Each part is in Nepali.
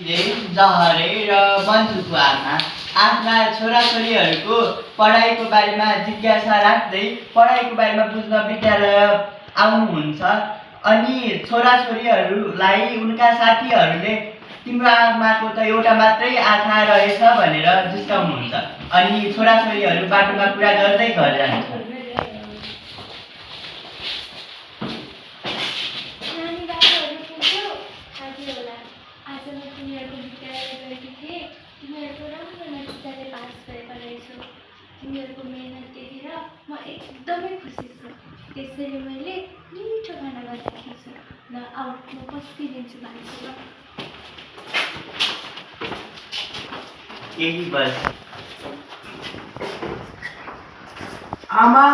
जहरे र मन्जुको आमा आफ्ना छोराछोरीहरूको पढाइको बारेमा जिज्ञासा राख्दै पढाइको बारेमा बुझ्न विद्यालय आउनुहुन्छ। अनि छोराछोरीहरूलाई उनका साथीहरूले तिम्रो आमाको त एउटा मात्रै आँखा रहेछ भनेर जिस्काउनुहुन्छ। अनि छोराछोरीहरू बाटोमा कुरा गर्दै घर जान्छ। तिमीहरूको मेहनत देखेर म एकदमै खुसी छु। त्यसैले मैले मिठो खाना गरिदिएको छु। ल आऊ म पस्किदिन्छु भान्सामा। यही बस। आमा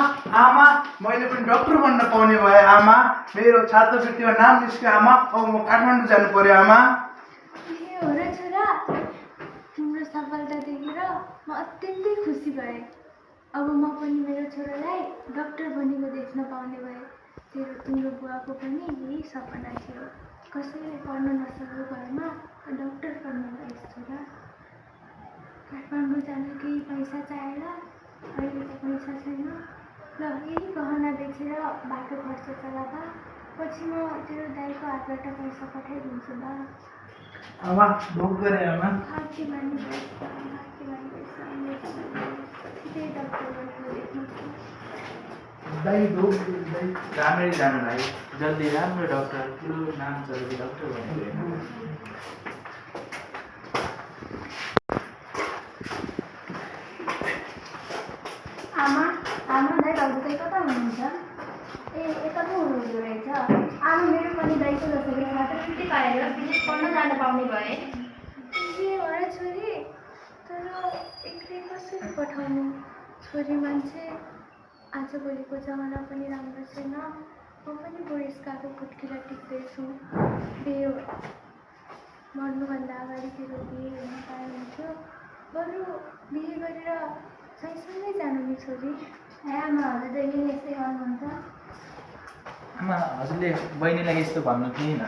आमा मैले पनि डक्टर बन्न पाउने भए आमा। मेरो छात्रवृत्तिमा नाम निस्क्यो आमा। अब म काठमाडौँ जानु पर्यो आमा। हो र छोरा, तिम्रो सफलता देखेर म अत्यन्तै खुसी भएँ। अब म पनि मेरो छोरालाई डक्टर बनेको देख्न पाउने भए। तिम्रो बुवाको पनि यही सपना थियो। कसैले पढ्न नसकेको घरमा डक्टर पढ्नु भएछ छोरा। काठमाडौँ जान केही पैसा चाहिएला। अहिले त पैसा छैन। ल यही गहना बेचेर बाटो खर्च चलाबा। पछि म तेरो दाइको हातबाट पैसा पठाइदिन्छु ल। आमा भोक गरे आमा। भाग्यमानी भएछ, भाग्यमानी भएछ। छिटै डक्टर बनेको देख्नु छ। दाइ भोक दाइ। राम्ररी जानु भाइ, जल्दी राम्रो डक्टर, ठुलो नाम चलेको डक्टर बनेको होइन। आमा दाइ हजुर चाहिँ कता हुनुहुन्छ? यता पो हुनुहुँदो रहेछ। आमा मेरो पनि दाइको जसरी छात्रवृत्ति पाएर विदेश पढ्न जान पाउने भए। हो र छोरी, तर एक्लै कसरी पठाउनु? छोरी मान्छे, आजभोलिको जमाना पनि राम्रो छैन। म पनि बुढेसकालको खुट्किला टिप्दैछु। बिहे मर्नुभन्दा अगाडि तेरो बिहे हुन पाए हुन्थ्यो। बरु बिहे गरेर सँगसँगै जानु नि छोरी। आमा हजुर जहिले यस्तै गर्नुहुन्छ। आमा हजुरले बहिनीलाई यस्तो भन्नु थिएन।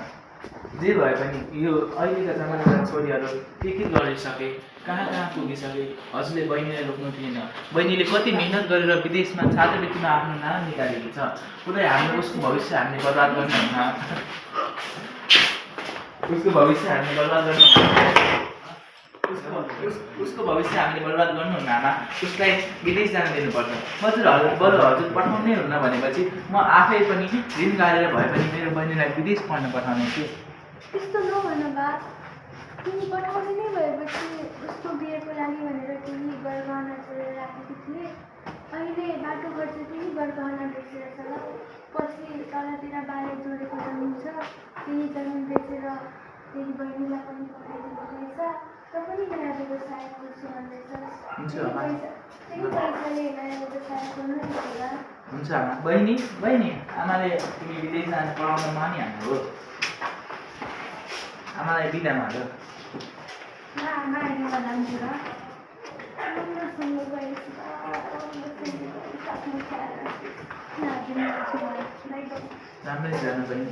जे भए पनि यो अहिलेका जमानाका छोरीहरू के गरिसके, कहाँ पुगिसके। हजुरले बहिनीलाई रोक्नु थिएन। बहिनीले कति मेहनत गरेर विदेशमा छात्रवृत्तिमा आफ्नो नाम निकालेको छ। पुरै हाम्रो उसको भविष्य हामीले बर्बाद गर्नुहुन्न। उसको भविष्य हामीले बर्बाद गर्नुहुन्न आमा। उसलाई विदेश जान दिनुपर्छ। हजुर पठाउनै हुन्न भनेपछि म आफै पनि ऋण गाडेर भए पनि मेरो बहिनीलाई विदेश पढ्न पठाउने थिएँ। त्यस्तो नभन बा। तिमी पठाउने नै भएपछि उसको बिहेको लागि भनेर केही गरगहना जोडेर राखेकी थिए। अहिले बाटो खर्च त्यही गरगहना बेचेर चला। पछि तलतिर बाले जोडेको जमिन छ, त्यही जमिन बेचेर त्यही बहिनीलाई पनि पठाइदिनु रहेछ। र पनि नयाँ व्यवसाय खोज्छु भन्दैछस्। त्यही पैसाले नयाँ व्यवसाय खोल्नु होला। हुन्छ आमा। बहिनी आमाले तिमी विदेश जान पढाउन मानिहाल्नु हो। आमालाई बिदा माग। आमा अहिले जान्छु र। राम्रै जानु पनि।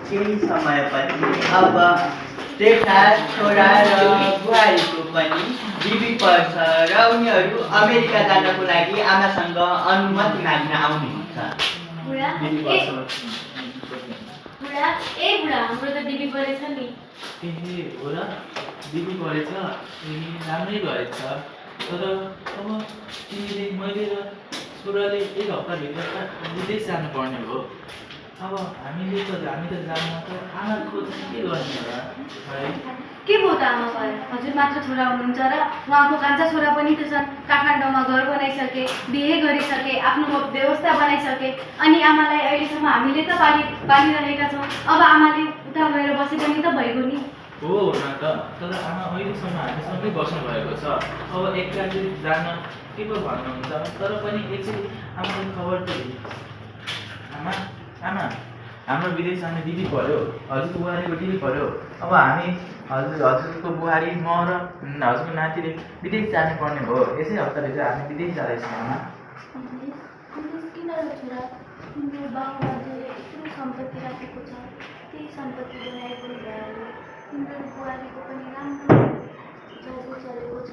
केही समयपछि अब जेठा छोरा र बुहारीको पनि बिबी पर्छ र उनीहरू अमेरिका जानको लागि आमासँग अनुमति माग्न आउनुहुन्छ। बुढा हाम्रो त बिबी परेछ नि। ए हो र, बिबी परेछ। राम्रै गरेछ। तर अब तिमीले मैले र छोराले एक हप्ताभित्र विदेश जानुपर्ने हो। अब हामी त जान्न त आमाको के गर्ने होला है? के भयो त आमा भयो? हजुर मात्र छोरा हुनुहुन्छ र उहाँको कान्छा छोरा पनि त छन्। काठमाडौँमा घर बनाइसके, बिहे गरिसके, आफ्नो व्यवस्था बनाइसके। अनि आमालाई अहिलेसम्म हामीले त पालिरहेका छौँ। अब आमाले उता गएर बसे पनि त भइगयो नि। हो न त, तर आमा अहिलेसम्म हामी सँगै बस्नु भएको छ। अब एक्कातिर जान के पो भन्नुहुन्छ। तर पनि एकचोटि आमाले खबर त आमा हाम्रो विदेश जाने दिदी पर्यो, हजुरको बुहारीको दिदी पर्यो। अब हामी हजुरको बुहारी, म र हजुरको नातिले विदेश जाने पर्ने हो। यसै हप्ताभित्र हामी विदेश जाँदैछौँ आमा। किन र छोरा? तिम्रो बाउ बाजेले सम्पत्ति राखेको छ, त्यही सम्पत्ति बनाएको भइहाल्यो। तिम्रो बुहारीको पनि राम्रो जागिर चलेको छ।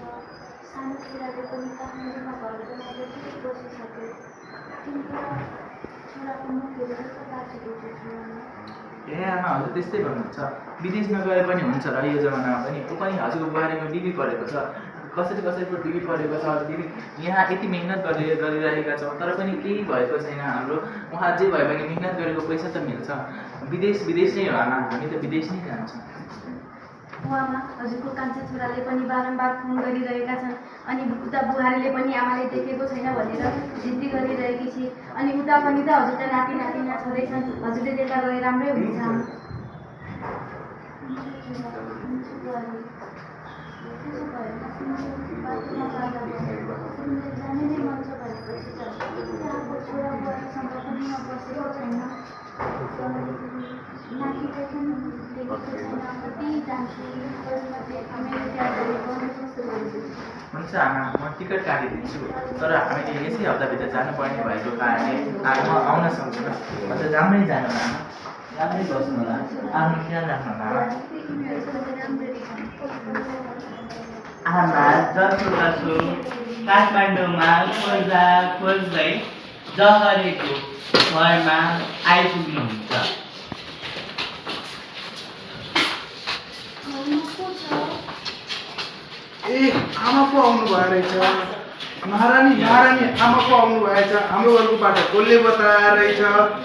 सानो छोराले पनि काठमाडौँमा घर बनाएर त्यही बसिसक्यो। तिम्रो छोराको मुखहरू कस्तो बाँचेको छु आमा। ए आमा, हजुर त्यस्तै भन्नुहुन्छ। विदेशमा गए पनि हुन्छ र यो जमानामा पनि। ऊ पनि हजुरको बुहारीमा डिग्री पढेको छ, कसरी कसैको डिग्री पढेको छ। डिग्री यहाँ यति मिहिनेत गरिरहेका छौँ तर पनि केही भएको छैन हाम्रो। उहाँ जे भए पनि मिहिनेत गरेको पैसा त मिल्छ। विदेश नै हो आमा, हामी त विदेश नै जान्छौँ। आमा, हजुरको कान्छा छोराले पनि बारम्बार फोन गरिरहेका छन्। अनि उता बुहारीले पनि आमाले देखेको छैन भनेर जिद्दी गरिरहेकी छिन्। अनि उता पनि त हजुरका नाति नातिना छँदैछन्। हजुरले त्यता गए राम्रै हुन्छ आमा। जाने नै मन छ भनेपछि त त्यहाँको छोरा बुहारीसँग पनि म बसेको छैन। नाति पनि देखेको छैन। कति जान्छु मेरो त्यहाँ गर्नु जस्तो गर्छु। हुन्छ आमा, म टिकट काटिदिन्छु। तर हामीले यसै हप्ताभित्र जानुपर्ने भएको कारणले म आउन सक्दिनँ। अन्त राम्रै जानु होला आमा, राम्रै बस्नु होला, आफ्नो ख्याल राख्नु होला आमा। आमा जसो काठमाडौँमा खोज्दै जहरेको घरमा आइपुग्नुहुन्छ। ए आमा पो आउनु भयो रहेछ। महारानी आमा पो आउनु भएछ। हाम्रो घरको बाटो कसले बताएर रहेछ।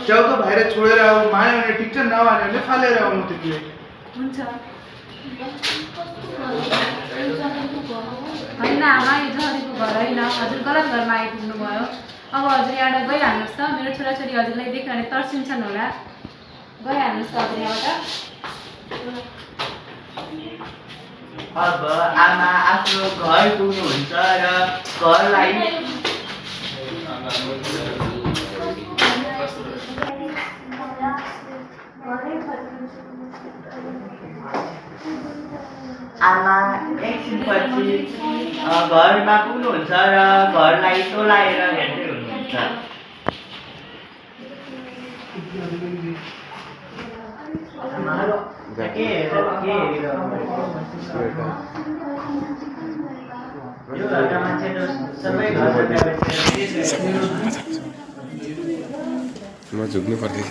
च्याउ त बाहिर छोडेर आऊ, माया भने ठिक छ, नमाने भने फालेर आउनु त्यो। हुन्छ होइन आमा, यो जहरीको घर होइन। हजुर गलत घरमा आइपुग्नु भयो। अब हजुर यहाँबाट गइहाल्नुहोस् त। मेरो छोराछोरी हजुरलाई देख्यो भने तर्सिन्छन् होला। गइहाल्नुहोस् त हजुर यहाँबाट। अब आमा आफ्नो घर पुग्नुहुन्छ र घरलाई आमा एकछिनपछि घरमा पुग्नुहुन्छ र घरलाई टोलाएर हेर्दै हुनुहुन्छ। यो घरका मान्छेहरू सबै म झुक्नु पर्दैछ।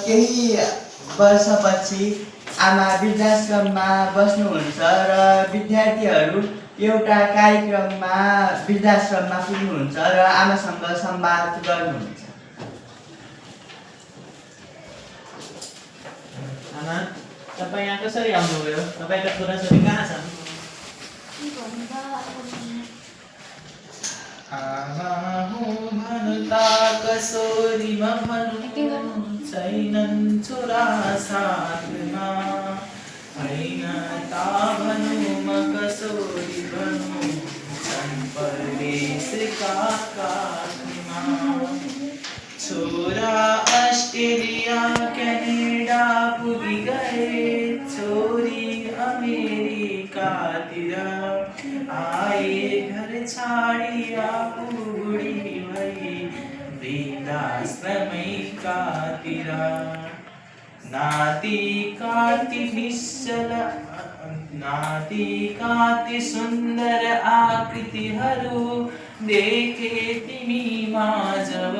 केही वर्षपछि आमा वृद्धाश्रममा बस्नुहुन्छ र विद्यार्थीहरू एउटा कार्यक्रममा वृद्धाश्रममा पुग्नुहुन्छ र आमासँग संवाद गर्नुहुन्छ। आमा, तपाईँ यहाँ कसरी आउनुभयो? तपाईँका छोराछोरी कहाँ छन्? आमा हुँ भन्दा कसोरीमा भन्नु छैनन् छोरा साथमा। होइन ता भनौँ म कसोरी भनौँ छन् परदेशका काखमा। छोरा अस्ट्रेलिया क्यानेडा पुगी गए, छोरी अमेरिकातिर आए घर छाडी आफू बुढी भई वृद्धाश्रमैकातिर। नाति काति सुन्दर आकृतिहरू देखे तिमीमा जब,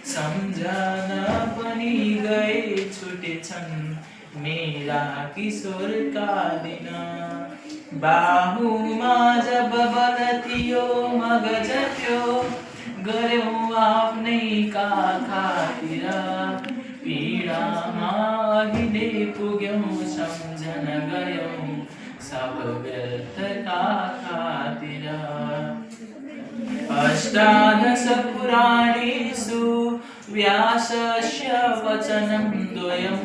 सम्झना पनि गए छुटेछन् मेरा किशोरका दिन। बाहुमा जब बलतियो मगज थियो, गऱ्यौँ आफ्नै काखातिर कहिले पुग्यौँ सम्झन गयौँ सब व्यर्थका खातिर अष्टादश पुराणेषु व्यासस्य वचनं द्वयं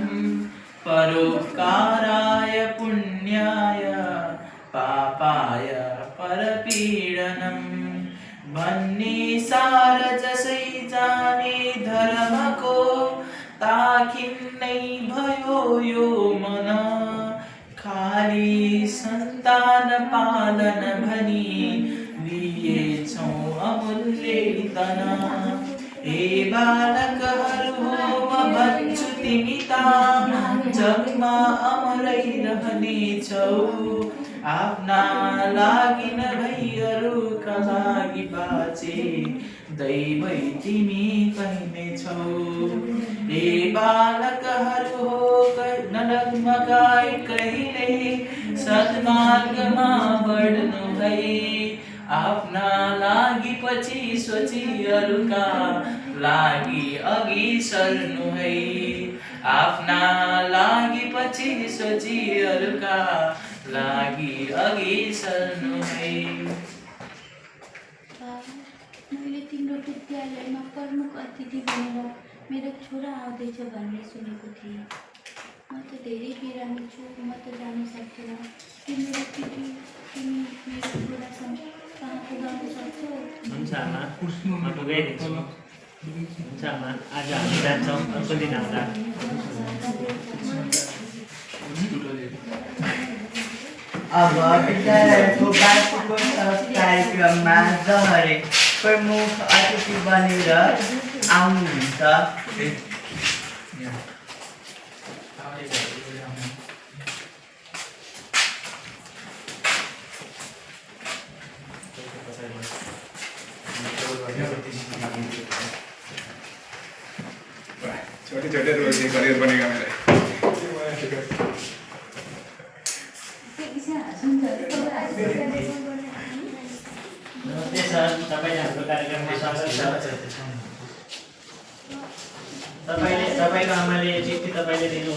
परोपकाराय पुण्याय पापाय परपीडनम् भन्ने सार जसै जाने धर्मको ताखिन्नै भयो यो मन खाली सन्तान पालन भनी लिएछौँ अमूल्य तन हे बालकहरू म भन्छु तिमी त जगमा अमरै रहनेछौ आफ्ना लागि नभई अरूका लागि बाँचे दैवै तिमी कहिनेछौ हे बालकहरू हो नडगमगाई कहिले सद्मार्गमा बढ्नु है आफ्ना लागि पछि सोची अरूका लागि अघि सर्नु है आफ्ना लागि पछि सोची अरूका लागि अघि सर्नु है मैले तिम्रो विद्यालयमा प्रमुख अतिथि बनेर मेरो छोरा आउँदैछ भन्ने सुनेको थिएँ म त धेरै बिरामी छु म त जान सक्दिनँ तिम्रो केटी तिमी मेरो छोरासँग कहाँ पुगाउन सक्छौ हुन्छ आमा म पुगाइदिन्छु हुन्छ आमा आज हामी जान्छौँ अर्को दिन आउँदा अब विद्यालयको वार्षिकोत्सव कार्यक्रममा जहरे प्रमुख अतिथि बनेर आउनुहुन्छ छोटे छोटे रोल से करियर बनेगा मेरा नमस्ते सर तपाईँ हाम्रो कार्यक्रममा स्वागत छ तपाईँको आमाले चिठी तपाईँले दिनु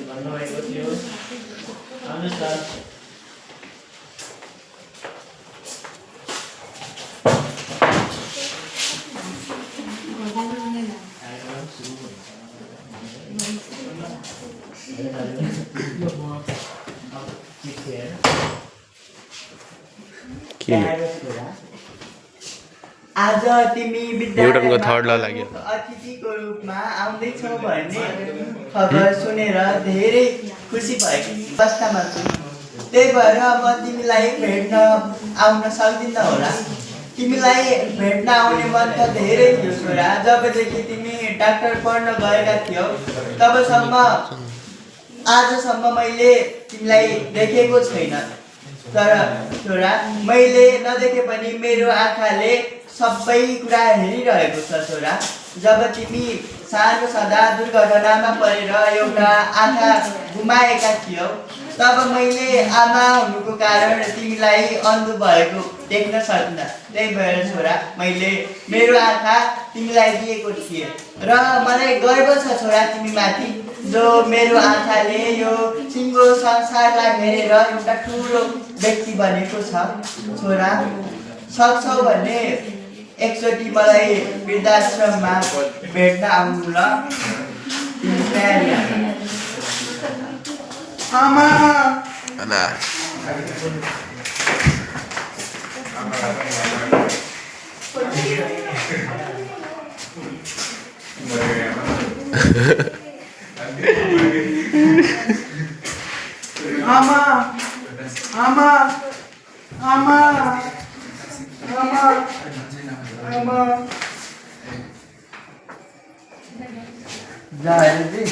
भन्नुभएको थियो आउनुहोस् सर आज तिमी न्युटनको थर्ड ल लाग्यो अतिथिको रूपमा आउँदैछौ भन्ने खबर सुनेर धेरै खुसी भएको अवस्थामा छु त्यही भएर म तिमीलाई भेट्न आउन सक्दिनँ होला तिमीलाई भेट्न आउने मन त धेरै थियो छोरा जबदेखि तिमी डाक्टर पढ्न गएका थियौ तबसम्म आजसम्म मैले तिमीलाई देखेको छैन तर छोरा मैले नदेखे पनि मेरो आँखाले सबै कुरा हेरिरहेको छ छोरा जब तिमी सानो सदा दुर्घटनामा परेर एउटा आँखा गुमाएका थियौ तब मैले आमा हुनुको कारण तिमीलाई अन्धो भएको देख्न सकिनँ त्यही भएर छोरा मैले मेरो आँखा तिमीलाई दिएको थिएँ र मलाई गर्व छ छोरा तिमीमाथि जो मेरो आँखाले यो सिङ्गो संसारलाई हेरेर एउटा ठुलो व्यक्ति बनेको छ छोरा सक्छौ भने एकचोटि मलाई वृद्धाश्रममा भेट्न आउनु ल तिमी तयारी आमा आमा आमा आमा आमा आमा जहरजी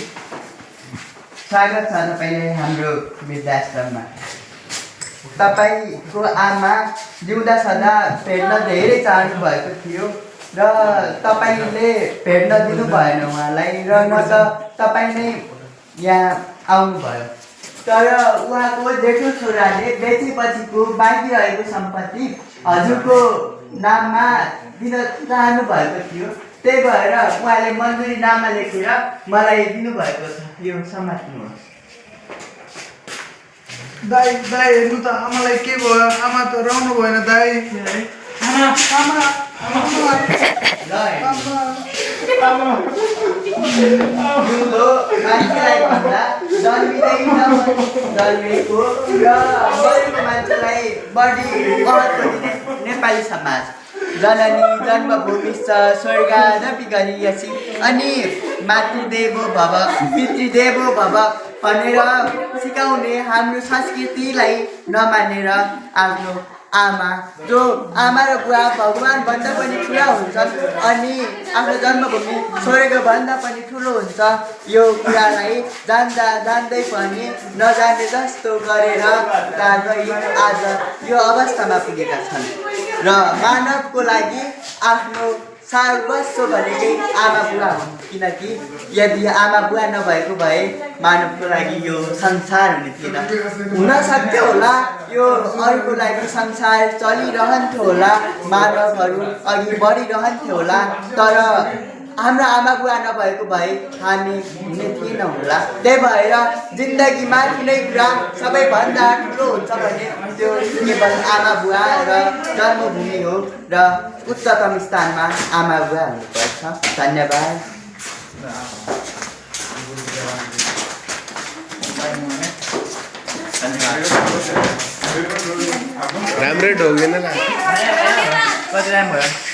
स्वागत छ तपाईँलाई हाम्रो वृद्धाश्रममा तपाईँको आमा जिउँदा सदा भेट्न धेरै चाहनु भएको थियो र तपाईँले भेट्न दिनु भएन उहाँलाई र न त तपाईँ नै यहाँ आउनुभयो तर उहाँको जेठो छोराले बेचेपछिको बाँकी रहेको सम्पत्ति हजुरको नाममा दिन चाहनु भएको थियो त्यही भएर उहाँले मन्जुरी नाममा लेखेर मलाई दिनुभएको छ। यो समात्नुहोस्। दाइ हेर्नु त आमालाई के भयो? आमा त रहनु भएन दाइ। आमा आमा आमा आमा ठुलो मान्छेलाई भन्दा जन्मेको र मरेको मान्छेलाई बढी महत्त्व दिने नेपाली समाज। जननी जन्मभूमि स्वर्गादपि गरीयसी। अनि मातृदेवो भव पितृदेवो भव भनेर सिकाउने हाम्रो संस्कृतिलाई नमानेर आफ्नो आमा, जो आमा र बुवा भगवानभन्दा पनि ठुला हुन्छन् अनि आफ्नो जन्मभूमि स्वर्गभन्दा पनि ठुलो हुन्छ, यो कुरालाई जान्दै पनि नजाने जस्तो गरेर आज यो अवस्थामा पुगेका छन्। र मानवको लागि आफ्नो सर्वस्व भनेकै आमा बुवा हुन्, किनकि यदि आमा बुवा नभएको भए मानवको लागि यो संसार हुने थिएन। हुन सक्थ्यो होला यो अरूको लागि संसार चलिरहन्थ्यो होला, मानवहरू अघि बढिरहन्थ्यो होला, तर हाम्रो आमा बुवा नभएको भए हामी हुने थिएनौँ होला। त्यही भएर जिन्दगीमा कुनै कुरा सबैभन्दा ठुलो हुन्छ भने त्यो केवल आमा बुवा र जन्मभूमि हो र उच्चतम स्थानमा आमा बुवा हुनुपर्छ। धन्यवाद। राम्रै ढोगेन कति राम्रो भयो।